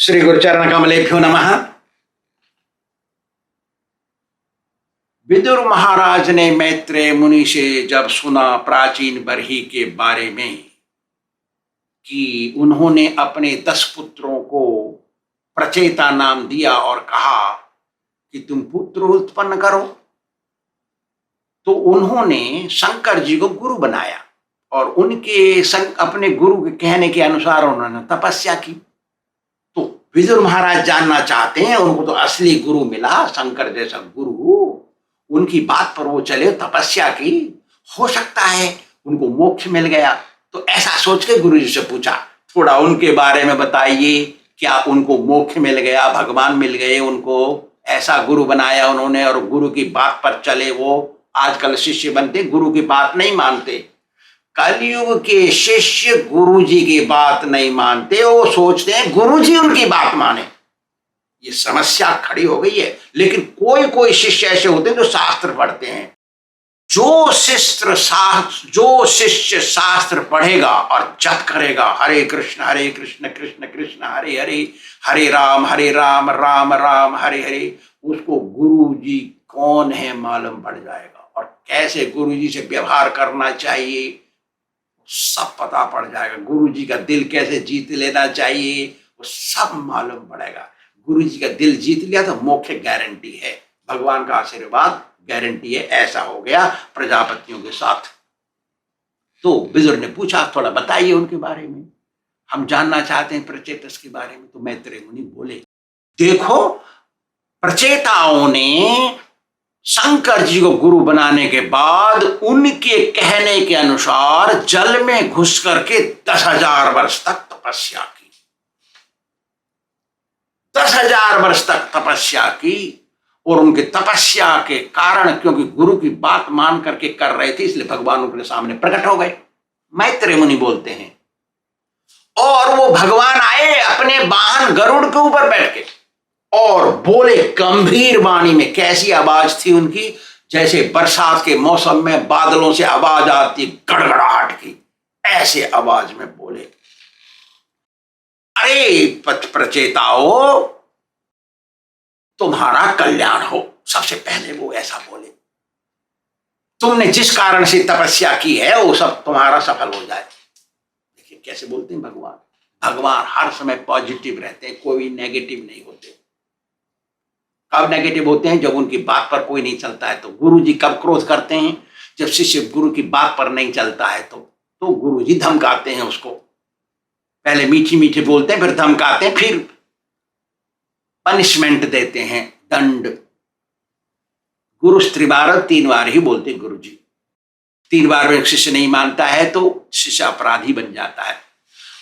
श्री गुरुचरण कमलेभ्यो नमः। विदुर महाराज ने मैत्रेय मुनि से जब सुना प्राचीन बरही के बारे में कि उन्होंने अपने 10 पुत्रों को प्रचेता नाम दिया और कहा कि तुम पुत्र उत्पन्न करो, तो उन्होंने शंकर जी को गुरु बनाया और उनके अपने गुरु के कहने के अनुसार उन्होंने तपस्या की। तो विदुर महाराज जानना चाहते हैं, उनको तो असली गुरु मिला, शंकर जैसा गुरु, उनकी बात पर वो चले, तपस्या की, हो सकता है उनको मोक्ष मिल गया। तो ऐसा सोच के गुरु जी से पूछा, थोड़ा उनके बारे में बताइए, क्या उनको मोक्ष मिल गया, भगवान मिल गए उनको, ऐसा गुरु बनाया उन्होंने और गुरु की बात पर चले। वो आजकल शिष्य बनते गुरु की बात नहीं मानते, कलयुग के शिष्य गुरु जी की बात नहीं मानते, वो सोचते हैं गुरु जी उनकी बात माने। ये समस्या खड़ी हो गई है। लेकिन कोई कोई शिष्य ऐसे होते हैं जो शास्त्र पढ़ते हैं। जो शिष्य शास्त्र पढ़ेगा और जप करेगा, हरे कृष्ण कृष्ण कृष्ण हरे हरे, हरे राम राम राम हरे हरे, उसको गुरु जी कौन है मालूम पड़ जाएगा और कैसे गुरु जी से व्यवहार करना चाहिए सब पता पड़ जाएगा। गुरु जी का दिल कैसे जीत लेना चाहिए वो सब मालूम पड़ेगा। गुरु जी का दिल जीत लिया तो मोक्ष गारंटी है, भगवान का आशीर्वाद गारंटी है। ऐसा हो गया प्रजापतियों के साथ। तो विदुर ने पूछा, थोड़ा बताइए उनके बारे में, हम जानना चाहते हैं प्रचेतस के बारे में। तो मैत्रेय मुनि बोले, देखो प्रचेताओं ने शंकर जी को गुरु बनाने के बाद उनके कहने के अनुसार जल में घुस करके 10,000 वर्ष तक तपस्या की। 10,000 वर्ष तक तपस्या की और उनके तपस्या के कारण, क्योंकि गुरु की बात मान करके कर रहे थे, इसलिए भगवान उनके सामने प्रकट हो गए। मैत्रेय मुनि बोलते हैं, और वो भगवान आए अपने वाहन गरुड़ के ऊपर बैठ के और बोले गंभीर वाणी में। कैसी आवाज थी उनकी, जैसे बरसात के मौसम में बादलों से आवाज आती गड़गड़ाहट की, ऐसे आवाज में बोले, अरे प्रचेताओ तुम्हारा कल्याण हो। सबसे पहले वो ऐसा बोले, तुमने जिस कारण से तपस्या की है वो सब तुम्हारा सफल हो जाए। देखिए कैसे बोलते हैं भगवान। भगवान हर समय पॉजिटिव रहते हैं, कोई नेगेटिव नहीं होते। कब नेगेटिव होते हैं? जब उनकी बात पर कोई नहीं चलता है। तो गुरु जी कब क्रोध करते हैं? जब शिष्य गुरु की बात पर नहीं चलता है तो गुरु जी धमकाते हैं उसको। पहले मीठी मीठी बोलते हैं, फिर धमकाते हैं, फिर पनिशमेंट देते हैं, दंड। गुरु त्रिवार 3 बार ही बोलते हैं गुरु जी। 3 बार में शिष्य नहीं मानता है तो शिष्य अपराधी बन जाता है।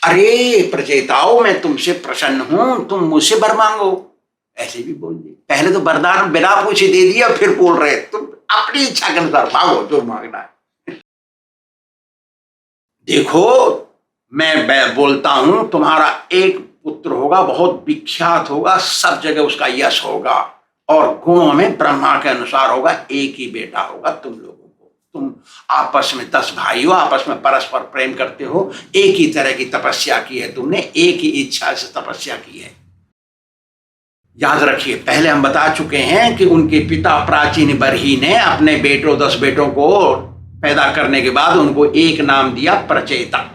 अरे प्रचेताओ मैं तुमसे प्रसन्न हूं, तुम मुझसे वर मांगो, ऐसे भी बोल दिए। पहले तो वरदान बिना पूछे दे दिया, फिर बोल रहे तुम अपनी इच्छा के अनुसार मांगो जो मांगना है। देखो मैं बोलता हूं तुम्हारा एक पुत्र होगा, बहुत विख्यात होगा, सब जगह उसका यश होगा और गुणों में ब्रह्मा के अनुसार होगा। एक ही बेटा होगा तुम लोगों को। तुम आपस में 10 भाई हो, आपस में परस्पर प्रेम करते हो, एक ही तरह की तपस्या की है तुमने, एक ही इच्छा से तपस्या की है। याद रखिए, पहले हम बता चुके हैं कि उनके पिता प्राचीन बरही ने अपने 10 बेटों को पैदा करने के बाद उनको एक नाम दिया प्रचेता।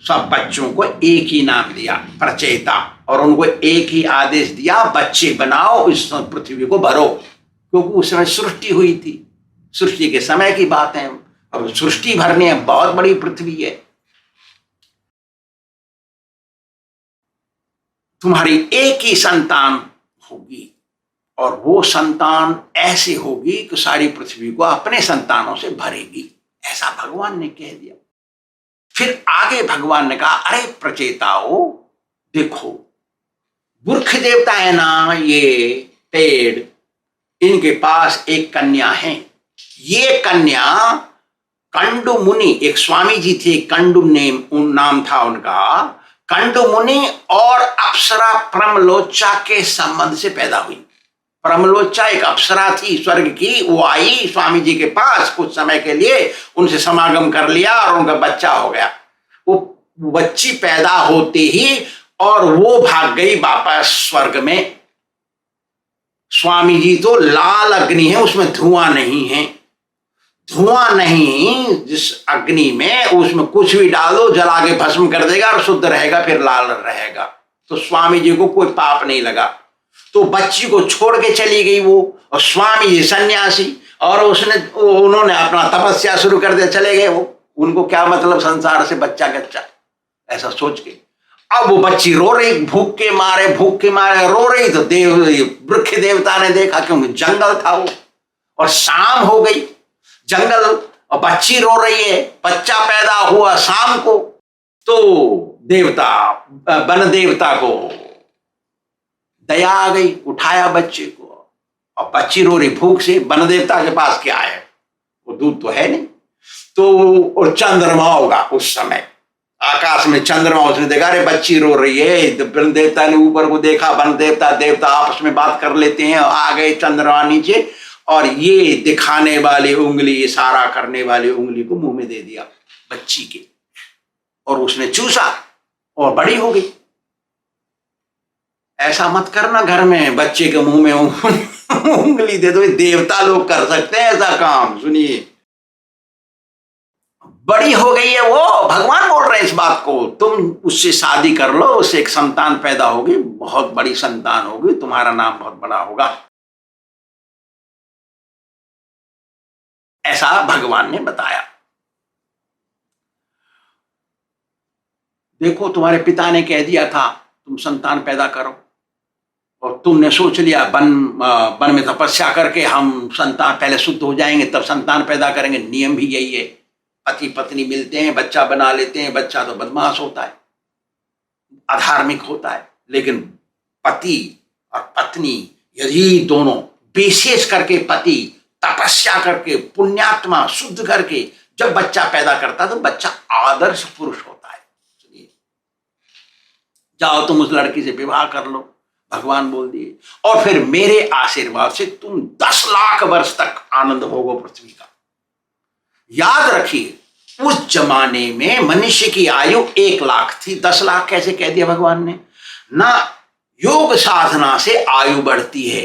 सब बच्चों को एक ही नाम दिया प्रचेता और उनको एक ही आदेश दिया, बच्चे बनाओ, इस पृथ्वी को भरो। क्योंकि उस समय सृष्टि हुई थी, सृष्टि के समय की बात है। अब सृष्टि भरने है, बहुत बड़ी पृथ्वी है। तुम्हारी एक ही संतान होगी और वो संतान ऐसी होगी कि सारी पृथ्वी को अपने संतानों से भरेगी, ऐसा भगवान ने कह दिया। फिर आगे भगवान ने कहा, अरे प्रचेताओ देखो, बुर्ख देवता है ना, ये पेड़, इनके पास एक कन्या है। ये कन्या कंडु मुनि, एक स्वामी जी थे, कंडु नाम था उनका। कंडु मुनि और अप्सरा प्रमलोचा के संबंध से पैदा हुई। प्रमलोचा एक अप्सरा थी स्वर्ग की, वो आई स्वामी जी के पास कुछ समय के लिए, उनसे समागम कर लिया और उनका बच्चा हो गया। वो बच्ची पैदा होते ही और वो भाग गई वापस स्वर्ग में। स्वामी जी तो लाल अग्नि है, उसमें धुआं नहीं है। धुआं नहीं, जिस अग्नि में उसमें कुछ भी डालो जला के भस्म कर देगा और शुद्ध रहेगा, फिर लाल रहेगा। तो स्वामी जी को कोई पाप नहीं लगा। तो बच्ची को छोड़ के चली गई वो, और स्वामी जी सन्यासी, और उन्होंने अपना तपस्या शुरू कर दिया, चले गए वो। उनको क्या मतलब संसार से, बच्चा कच्चा, ऐसा सोच के। अब वो बच्ची रो रही, भूख के मारे रो रही। तो वृक्ष देवता ने देखा, क्योंकि जंगल था वो, और शाम हो गई, जंगल, और बच्ची रो रही है। बच्चा पैदा हुआ शाम को। तो देवता, वन देवता को दया आ गई, उठाया बच्चे को, और बच्ची रो रही भूख से। वन देवता के पास क्या है, वो दूध तो है नहीं। तो और चंद्रमा होगा उस समय, आकाश में चंद्रमा, उसने देखा अरे बच्ची रो रही है। तो वन देवता ने ऊपर को देखा, वन देवता आपस में बात कर लेते हैं, आ गए चंद्रमा नीचे, और ये दिखाने वाली उंगली, इशारा करने वाली उंगली को मुंह में दे दिया बच्ची के, और उसने चूसा और बड़ी हो गई। ऐसा मत करना घर में, बच्चे के मुंह में उंगली दे दो। देवता लोग कर सकते हैं ऐसा काम। सुनिए, बड़ी हो गई है वो, भगवान बोल रहे हैं इस बात को, तुम उससे शादी कर लो, उससे एक संतान पैदा होगी, बहुत बड़ी संतान होगी, तुम्हारा नाम बहुत बड़ा होगा। ऐसा भगवान ने बताया। देखो, तुम्हारे पिता ने कह दिया था तुम संतान पैदा करो, और तुमने सोच लिया वन में तपस्या करके हम संतान पहले शुद्ध हो जाएंगे तब संतान पैदा करेंगे। नियम भी यही है, पति पत्नी मिलते हैं, बच्चा बना लेते हैं। बच्चा तो बदमाश होता है, अधार्मिक होता है, लेकिन पति और पत्नी यदि दोनों, विशेष करके पति तपस्या करके, पुण्यात्मा शुद्ध करके जब बच्चा पैदा करता है तो बच्चा आदर्श पुरुष होता है। सुनिए, जाओ तुम उस लड़की से विवाह कर लो, भगवान बोल दिए, और फिर मेरे आशीर्वाद से तुम 10 लाख वर्ष तक आनंद भोगो पृथ्वी का। याद रखिए, उस जमाने में मनुष्य की आयु 1 लाख थी। 10 लाख कैसे कह दिया भगवान ने? ना योग साधना से आयु बढ़ती है,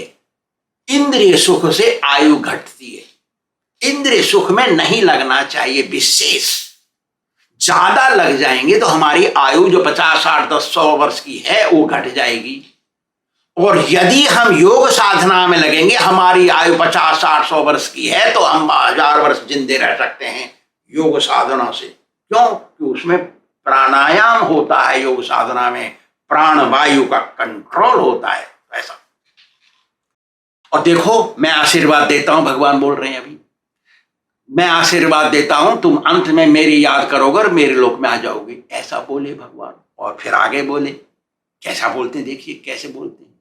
इंद्रिय सुख से आयु घटती है। इंद्रिय सुख में नहीं लगना चाहिए विशेष, ज्यादा लग जाएंगे तो हमारी आयु जो 50, 60, 10, 100 वर्ष की है वो घट जाएगी। और यदि हम योग साधना में लगेंगे, हमारी आयु 50, 60, 100 वर्ष की है तो हम 1000 वर्ष जिंदे रह सकते हैं योग साधना से। क्यों? कि उसमें प्राणायाम होता है, योग साधना में प्राण वायु का कंट्रोल होता है। ऐसा। और देखो, मैं आशीर्वाद देता हूं, भगवान बोल रहे हैं अभी, मैं आशीर्वाद देता हूं, तुम अंत में मेरी याद करोगे और मेरे लोक में आ जाओगे। ऐसा बोले भगवान। और फिर आगे बोले, कैसा बोलते हैं, देखिए कैसे बोलते हैं।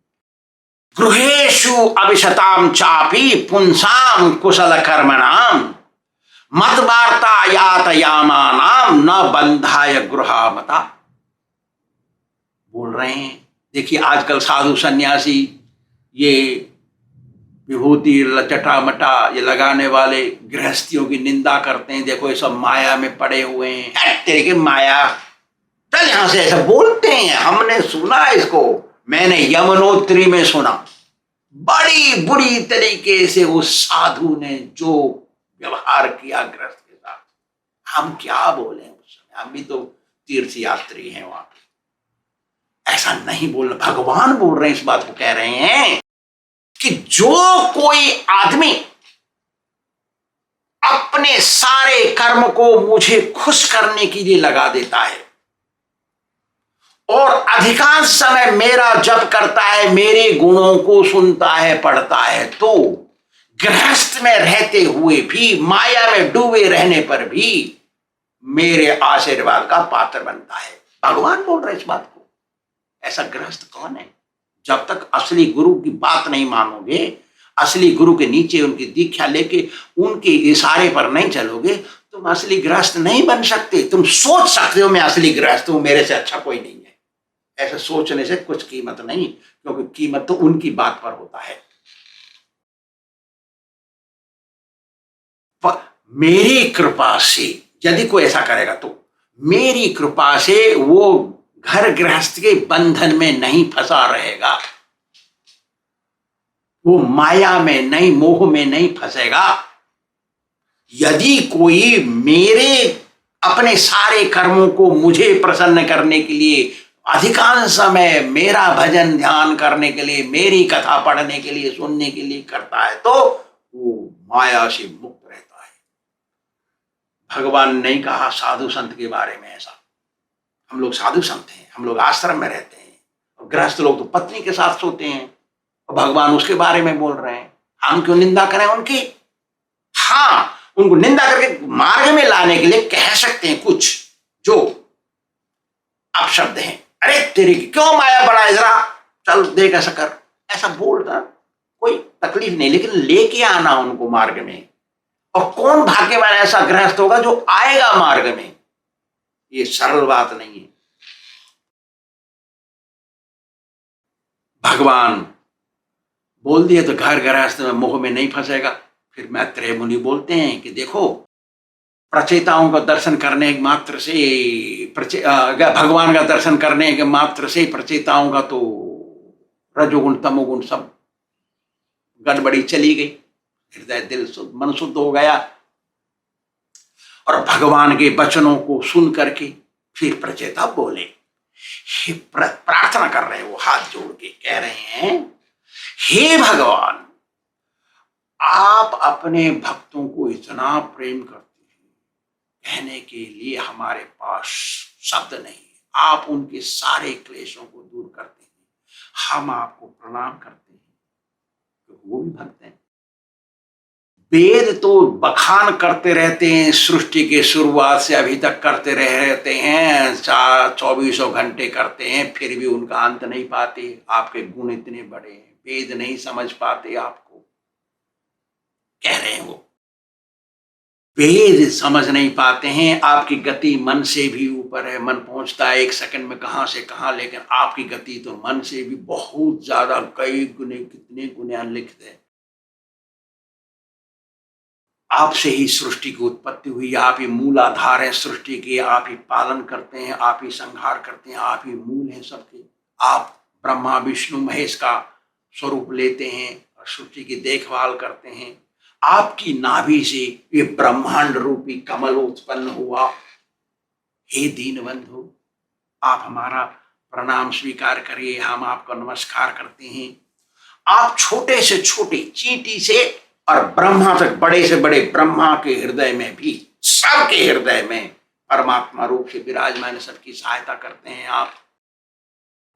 गृहेषु अभिशताम चापी पुंसाम कुशल कर्मणाम मत वार्ता यातयामानाम न बंधाय गृहामता। बोल रहे हैं, देखिए आजकल साधु सन्यासी ये विभूति लचटा ये लगाने वाले गृहस्थियों की निंदा करते हैं। देखो ये सब माया में पड़े हुए हैं, तेरे के माया, चल यहां से, ऐसा बोलते हैं। हमने सुना इसको, मैंने यमुनोत्री में सुना, बड़ी बुरी तरीके से उस साधु ने जो व्यवहार किया गृहस्थ के साथ। हम क्या बोले उस समय, हम भी तो तीर्थ यात्री हैं वहां पे। ऐसा नहीं बोलना, भगवान बोल रहे हैं, इस बात को कह रहे हैं कि जो कोई आदमी अपने सारे कर्म को मुझे खुश करने के लिए लगा देता है और अधिकांश समय मेरा जप करता है, मेरे गुणों को सुनता है, पढ़ता है, तो गृहस्थ में रहते हुए भी, माया में डूबे रहने पर भी मेरे आशीर्वाद का पात्र बनता है। भगवान बोल रहे इस बात को। ऐसा गृहस्थ कौन है? जब तक असली गुरु की बात नहीं मानोगे, असली गुरु के नीचे उनकी दीक्षा लेके उनके इशारे पर नहीं चलोगे, तुम असली गृहस्थ नहीं बन सकते। तुम सोच सकते हो मैं असली गृहस्थ हूं, मेरे से अच्छा कोई नहीं है, ऐसे सोचने से कुछ कीमत नहीं, क्योंकि कीमत तो उनकी बात पर होता है। मेरी कृपा से यदि कोई ऐसा करेगा तो मेरी कृपा से वो घर गृहस्थ के बंधन में नहीं फंसा रहेगा, वो माया में नहीं, मोह में नहीं फंसेगा। यदि कोई मेरे अपने सारे कर्मों को मुझे प्रसन्न करने के लिए अधिकांश समय मेरा भजन ध्यान करने के लिए, मेरी कथा पढ़ने के लिए, सुनने के लिए करता है, तो वो माया से मुक्त रहता है। भगवान ने कहा साधु संत के बारे में ऐसा। हम लोग साधु संत हैं, हम लोग आश्रम में रहते हैं, और गृहस्थ लोग तो पत्नी के साथ सोते हैं, और भगवान उसके बारे में बोल रहे हैं। हम क्यों निंदा करें उनकी? हाँ, उनको निंदा करके मार्ग में लाने के लिए कह सकते हैं कुछ जो अपशब्द हैं। अरे तेरी क्यों माया बढ़ाए, जरा चल देख, ऐसा कर, ऐसा बोलना कोई तकलीफ नहीं, लेकिन लेके आना उनको मार्ग में। और कौन भाग्यवान ऐसा गृहस्थ होगा जो आएगा मार्ग में? ये सरल बात नहीं है। भगवान बोल दिए तो घर गृहस्थ में मोह में नहीं फंसेगा। फिर मैत्रेय मुनि बोलते हैं कि देखो, प्रचेताओं का दर्शन करने के मात्र से भगवान का दर्शन करने के मात्र से प्रचेताओं का तो रजोगुण तमोगुण सब गड़बड़ी चली गई, हृदय दिल शुद्ध मन शुद्ध हो गया। और भगवान के वचनों को सुन करके फिर प्रचेता बोले, प्रार्थना कर रहे हैं, वो हाथ जोड़ के कह रहे हैं, हे भगवान, आप अपने भक्तों को इतना प्रेम करते हैं, कहने के लिए हमारे पास शब्द नहीं। आप उनके सारे क्लेशों को दूर करते हैं, हम आपको प्रणाम करते हैं, तो वो भी भक्त हैं। वेद तो बखान करते रहते हैं, सृष्टि के शुरुआत से अभी तक करते रहते हैं, 24 घंटे करते हैं, फिर भी उनका अंत नहीं पाते। आपके गुण इतने बड़े हैं, वेद नहीं समझ पाते आपको, कह रहे हैं वो। वेद समझ नहीं पाते हैं, आपकी गति मन से भी ऊपर है। मन पहुंचता है 1 सेकंड में कहां से कहां, लेकिन आपकी गति तो मन से भी बहुत ज्यादा, कई गुने, कितने गुने लिखित है। आपसे ही सृष्टि की उत्पत्ति हुई, आप ही मूलाधार है सृष्टि के, आप ही पालन करते हैं, आप ही संहार करते हैं, आप ही मूल हैं सबके। आप ब्रह्मा विष्णु महेश का स्वरूप लेते हैं और सृष्टि की देखभाल करते हैं। आपकी नाभि से ये ब्रह्मांड रूपी कमल उत्पन्न हुआ। हे दीनबंधु, आप हमारा प्रणाम स्वीकार करिए, हम आपका नमस्कार करते हैं। आप छोटे से छोटे चींटी से और ब्रह्मा तक, बड़े से बड़े ब्रह्मा के हृदय में भी, सबके हृदय में परमात्मा रूप से विराजमान, सबकी सहायता करते हैं आप।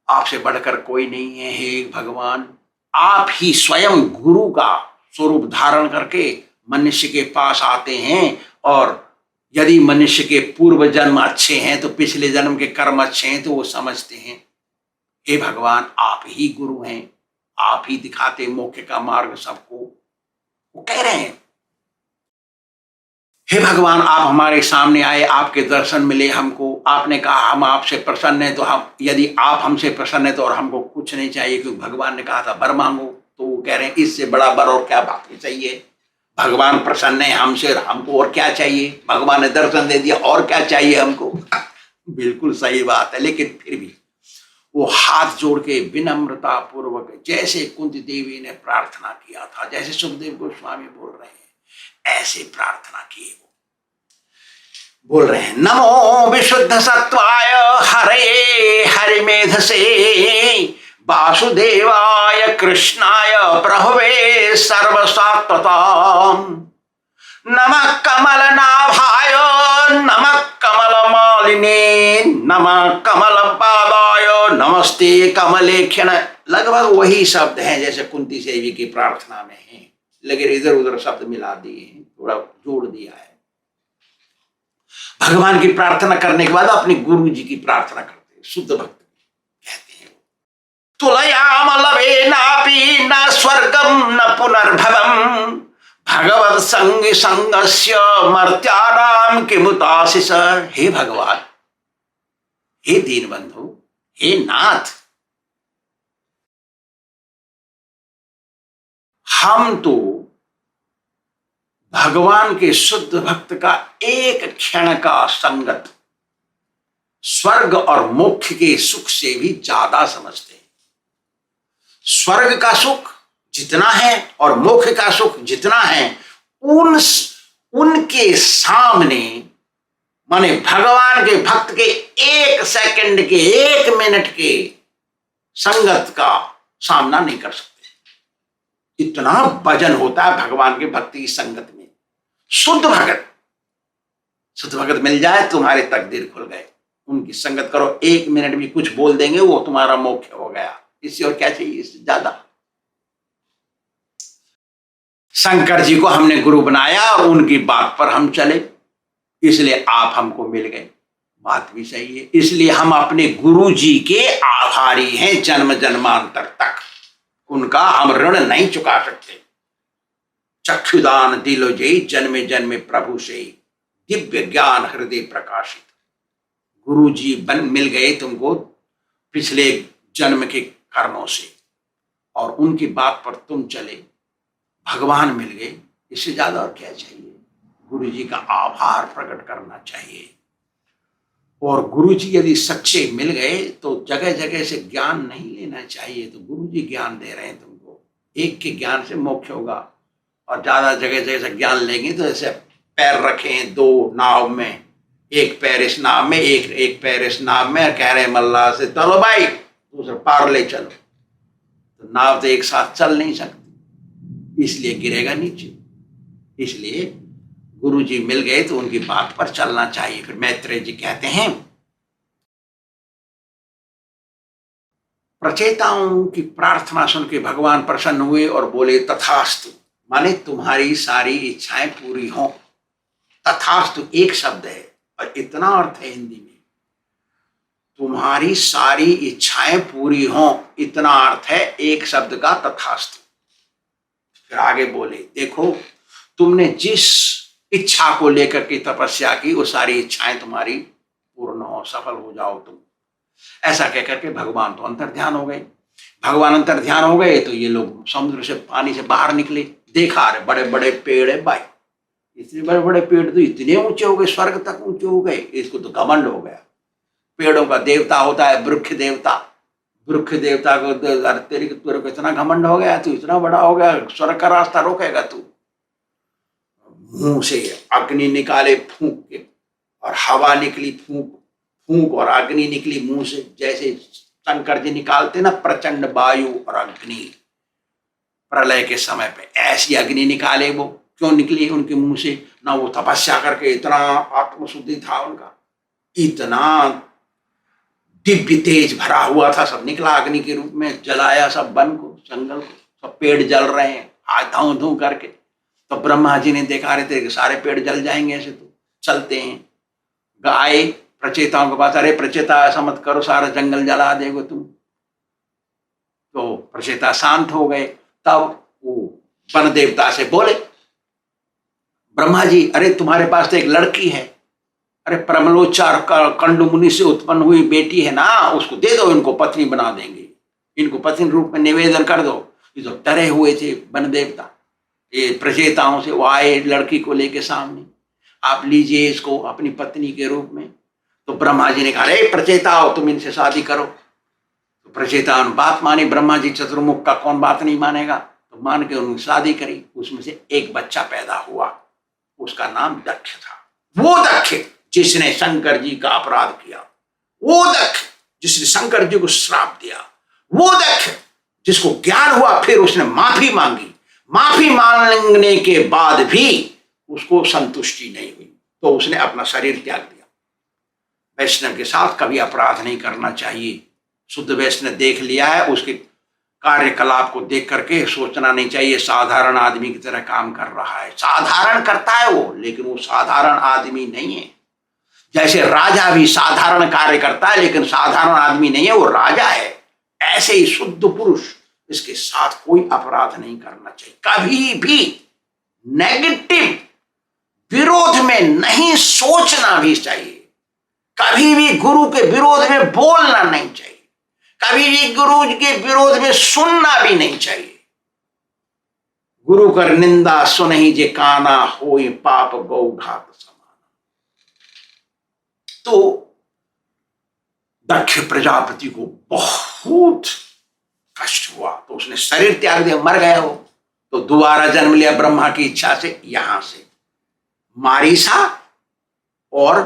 आपसे बढ़कर कोई नहीं है हे भगवान। आप ही स्वयं गुरु का स्वरूप धारण करके मनुष्य के पास आते हैं, और यदि मनुष्य के पूर्व जन्म अच्छे हैं तो पिछले जन्म के कर्म अच्छे हैं तो वो समझते हैं। हे भगवान, आप ही गुरु हैं, आप ही दिखाते मोक्ष का मार्ग सबको। वो कह रहे हैं, हे भगवान, आप हमारे सामने आए, आपके दर्शन मिले हमको। आपने कहा हम आपसे प्रसन्न हैं, तो हम, यदि आप हमसे प्रसन्न है तो और हमको कुछ नहीं चाहिए, क्योंकि भगवान ने कहा था वर मांगो। तो वो कह रहे हैं इससे बड़ा वर और क्या बात चाहिए? भगवान प्रसन्न है हमसे, हमको और क्या चाहिए? भगवान ने दर्शन दे दिया, और क्या चाहिए हमको? बिल्कुल सही बात है। लेकिन फिर भी वो हाथ जोड़ के विनम्रता पूर्वक, जैसे कुंती देवी ने प्रार्थना किया था, जैसे सुखदेव गोस्वामी बोल रहे हैं, ऐसे प्रार्थना की। बोल रहे हैं, नमो विशुद्ध सत्वाय हरे हरिमेधसे वासुदेवाय कृष्णाय प्रभवे सर्वसात्वताम्। नमः कमलनाभाय नमः कमलमालिने नमः कमलपादाय नमस्ते कमलेक्षण। लगभग वही शब्द हैं जैसे कुंती देवी की प्रार्थना में है, लेकिन इधर उधर शब्द मिला दिए हैं, थोड़ा जोड़ दिया है। भगवान की प्रार्थना करने के बाद अपने गुरु जी की प्रार्थना करते हैं, शुद्ध भक्त कहते हैं। तुलयाम लभे नापि न स्वर्गम न पुनर्भवम भगवत संग संगस्य मर्त्यानाम किमुताशिष। हे भगवान, हे दीनबंधु, हे नाथ, हम तो भगवान के शुद्ध भक्त का एक क्षण का संगत स्वर्ग और मोक्ष के सुख से भी ज्यादा समझते हैं। स्वर्ग का सुख जितना है और मोक्ष का सुख जितना है, उनके सामने माने भगवान के भक्त के 1 सेकंड के 1 मिनट के संगत का सामना नहीं कर सकते। इतना वजन होता है भगवान के भक्ति की संगत में। शुद्ध भगत मिल जाए तुम्हारे तकदीर खुल गए। उनकी संगत करो, 1 मिनट भी कुछ बोल देंगे वो तुम्हारा मोक्ष हो गया। इससे और क्या चाहिए, इससे ज्यादा। शंकर जी को हमने गुरु बनाया और उनकी बात पर हम चले, इसलिए आप हमको मिल गए। बात भी सही है। इसलिए हम अपने गुरु जी के आभारी हैं जन्म जन्मांतर तक। उनका हम ऋण नहीं चुका सकते। चक्षुदान दिलो जय जन्मे जन्मे प्रभु से दिव्य ज्ञान हृदय प्रकाशित। गुरु जी मिल गए तुमको पिछले जन्म के कर्मों से, और उनकी बात पर तुम चले, भगवान मिल गए। इससे ज्यादा और क्या चाहिए। गुरु जी का आभार प्रकट करना चाहिए। और गुरु जी यदि सच्चे मिल गए तो जगह जगह से ज्ञान नहीं लेना चाहिए। तो गुरु जी ज्ञान दे रहे हैं तुमको, एक के ज्ञान से मोक्ष होगा। और ज्यादा जगह जगह से ज्ञान लेंगे तो ऐसे पैर रखे हैं 2 नाव में, एक पैर इस नाव में, एक पैर इस नाव में, कह रहे हैं मल्लाह से चलो भाई दूसरा पार ले चलो, तो नाव तो एक साथ चल नहीं सकती, इसलिए गिरेगा नीचे। इसलिए गुरु जी मिल गए तो उनकी बात पर चलना चाहिए। फिर मैत्रेय जी कहते हैं, प्रचेताओं की प्रार्थना सुन के भगवान प्रसन्न हुए और बोले तथास्तु, माने तुम्हारी सारी इच्छाएं पूरी हों। तथास्तु एक शब्द है और इतना अर्थ है हिंदी में, तुम्हारी सारी इच्छाएं पूरी हों, इतना अर्थ है एक शब्द का तथास्तु। फिर आगे बोले, देखो तुमने जिस इच्छा को लेकर के तपस्या की वो सारी इच्छाएं तुम्हारी पूर्ण हो, सफल हो जाओ तुम। ऐसा कहकर के भगवान तो अंतर्ध्यान हो गए। भगवान अंतर्ध्यान हो गए तो ये लोग समुद्र से पानी से बाहर निकले। देखा अरे बड़े बड़े पेड़ है भाई, इतने बड़े बड़े पेड़ तो इतने ऊंचे हो गए, स्वर्ग तक ऊंचे हो गए। इसको तो घमंड हो गया। पेड़ों का देवता होता है वृक्ष देवता, वृक्ष देवता को तेरे को इतना घमंड हो गया, तू इतना बड़ा हो गया, स्वर्ग का रास्ता रोकेगा तू। मुंह से अग्नि निकाले फूंक के, और हवा निकली फूंक फूंक, और अग्नि निकली मुंह से, जैसे शंकर जी निकालते ना प्रचंड वायु और अग्नि प्रलय के समय पे, ऐसी अग्नि निकाले। वो क्यों निकली उनके मुंह से, ना वो तपस्या करके, इतना आत्मशुद्धि था उनका, इतना दिव्य तेज भरा हुआ था, सब निकला अग्नि के रूप में, जलाया सब वन को, जंगल को, सब पेड़ जल रहे हैं आज धूं धूं करके। तो ब्रह्मा जी ने देखा रहे थे कि सारे पेड़ जल जाएंगे ऐसे, तो चलते हैं। गाय प्रचेताओं के पास, अरे प्रचेता ऐसा मत करो, सारा जंगल जला देगो तुम। तो प्रचेता शांत हो गए। तब वो वन देवता से बोले, ब्रह्मा जी अरे तुम्हारे पास तो एक लड़की है, अरे प्रमलोचार कंडु मुनि से उत्पन्न हुई बेटी है ना, उसको दे दो, इनको पत्नी बना देंगे, इनको पत्नी रूप में निवेदन कर दो। ये तो डरे हुए थे वन देवता, ये प्रचेताओं से वो आए लड़की को लेके सामने, आप लीजिए इसको अपनी पत्नी के रूप में। तो ब्रह्मा जी ने कहा, अरे प्रचेताओं तुम इनसे शादी करो। तो प्रचेताओं ने बात मानी। ब्रह्मा जी चतुर्मुख का कौन बात नहीं मानेगा, तो मान के उन्होंने शादी करी। उसमें से एक बच्चा पैदा हुआ, उसका नाम दक्ष था। वो दक्ष जिसने शंकर जी का अपराध किया, वो दक्ष जिसने शंकर जी को श्राप दिया, वो दक्ष जिसको ज्ञान हुआ फिर उसने माफी मांगी, माफी मांगने के बाद भी उसको संतुष्टि नहीं हुई तो उसने अपना शरीर त्याग दिया। वैष्णव के साथ कभी अपराध नहीं करना चाहिए। शुद्ध वैष्णव देख लिया है, उसके कार्यकलाप को देख करके सोचना नहीं चाहिए साधारण आदमी की तरह काम कर रहा है। साधारण करता है वो, लेकिन वो साधारण आदमी नहीं है। जैसे राजा भी साधारण कार्य करता है लेकिन साधारण आदमी नहीं है, वो राजा है। ऐसे ही शुद्ध पुरुष, इसके साथ कोई अपराध नहीं करना चाहिए। कभी भी नेगेटिव विरोध में नहीं सोचना भी चाहिए। कभी भी गुरु के विरोध में बोलना नहीं चाहिए। कभी भी गुरु के विरोध में सुनना भी नहीं चाहिए। गुरु कर निंदा सुनहि जे काना, होय पाप गौ घात समान। तो दक्ष प्रजापति को बहुत कष्ट हुआ, तो उसने शरीर त्याग दिया, मर गया वो। तो दोबारा जन्म लिया ब्रह्मा की इच्छा से। यहां से मारीसा और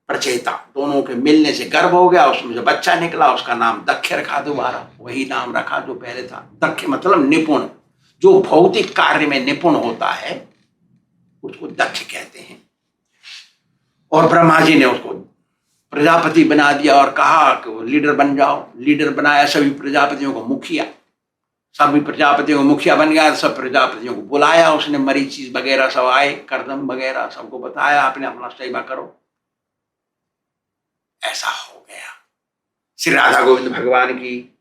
प्रचेता दोनों के मिलने से गर्भ हो गया, उसमें जो बच्चा निकला उसका नाम दक्ष रखा, दोबारा वही नाम रखा जो पहले था। दक्ष मतलब निपुण, जो भौतिक कार्य में निपुण होता है उसको दक्ष कहते हैं। और ब्रह्मा जी ने उसको प्रजापति बना दिया और कहा कि वो लीडर बन जाओ। लीडर बनाया, सभी प्रजापतियों को मुखिया, सभी प्रजापतियों को मुखिया बन गया। सब प्रजापतियों को बुलाया उसने, मरीचि वगैरह सब आए, कर्दम वगैरह सबको बताया, आपने अपना सेवा करो। ऐसा हो गया। श्री राधा गोविंद भगवान की